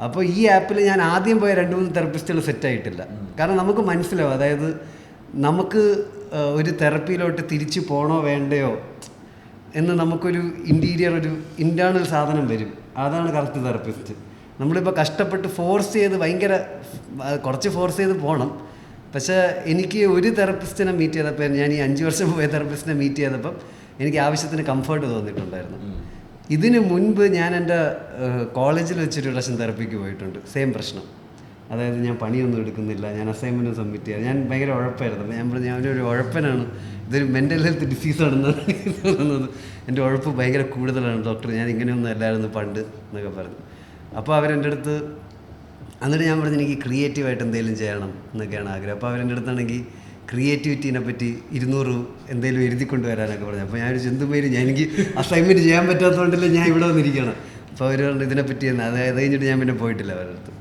അപ്പോൾ ഈ ആപ്പിൽ ഞാൻ ആദ്യം പോയ 2-3 തെറപ്പിസ്റ്റുകൾ സെറ്റായിട്ടില്ല. കാരണം നമുക്ക് മനസ്സിലാവും, അതായത് നമുക്ക് ഒരു തെറപ്പിയിലോട്ട് തിരിച്ചു പോകണോ വേണ്ടയോ എന്ന് നമുക്കൊരു ഒരു ഇൻറ്റേർണൽ സാധനം വരും. അതാണ് കറക്റ്റ് തെറപ്പിസ്റ്റ്. നമ്മളിപ്പോൾ കഷ്ടപ്പെട്ട് ഫോഴ്സ് ചെയ്ത് കുറച്ച് ഫോഴ്സ് ചെയ്ത് പോകണം. പക്ഷേ എനിക്ക് ഒരു തെറപ്പിസ്റ്റിനെ മീറ്റ് ചെയ്തപ്പോൾ, ഞാൻ ഈ 5 വർഷം പോയ തെറപ്പിസ്റ്റിനെ മീറ്റ് ചെയ്തപ്പം എനിക്ക് ആവശ്യത്തിന് കംഫർട്ട് തോന്നിയിട്ടുണ്ടായിരുന്നു. ഇതിന് മുൻപ് ഞാൻ എൻ്റെ കോളേജിൽ വെച്ചൊരു പ്രാവശ്യം തെറപ്പിക്ക് പോയിട്ടുണ്ട്. സെയിം പ്രശ്നം. അതായത് ഞാൻ പണിയൊന്നും എടുക്കുന്നില്ല, ഞാൻ അസൈൻമെൻറ്റ് സബ്മിറ്റ് ചെയ്യാം, ഞാൻ ഭയങ്കര ഉഴപ്പായിരുന്നു. അപ്പോൾ ഞാൻ പറഞ്ഞു ഞാനൊരു ഉഴപ്പനാണ്, ഇതൊരു മെൻ്റൽ ഹെൽത്ത് ഡിസീസാണെന്നാണ് തോന്നുന്നത്, എൻ്റെ ഉഴപ്പ് ഭയങ്കര കൂടുതലാണ് ഡോക്ടർ, ഞാൻ ഇങ്ങനെയൊന്നും അല്ലായിരുന്നു പണ്ട് എന്നൊക്കെ പറഞ്ഞു. അപ്പോൾ അവരെൻ്റെ അടുത്ത്, എന്നിട്ട് ഞാൻ പറഞ്ഞു എനിക്ക് ക്രിയേറ്റീവായിട്ട് എന്തെങ്കിലും ചെയ്യണം എന്നൊക്കെയാണ് ആഗ്രഹം. അപ്പോൾ അവരെൻ്റെ അടുത്താണെങ്കിൽ ക്രിയേറ്റിവിറ്റീനെ പറ്റി 200 എന്തെങ്കിലും എഴുതിക്കൊണ്ട് വരാനൊക്കെ പറഞ്ഞു. അപ്പോൾ ഞാനൊരു ചെന്തുമേര്, എനിക്ക് അസൈൻമെൻറ്റ് ചെയ്യാൻ പറ്റാത്തതുകൊണ്ടല്ലേ ഞാൻ ഇവിടെ വന്നിരിക്കണം. അപ്പോൾ അവർ പറഞ്ഞു ഇതിനെപ്പറ്റി അത് കഴിഞ്ഞിട്ട് ഞാൻ പിന്നെ പോയിട്ടില്ല അവരുടെ അടുത്ത്.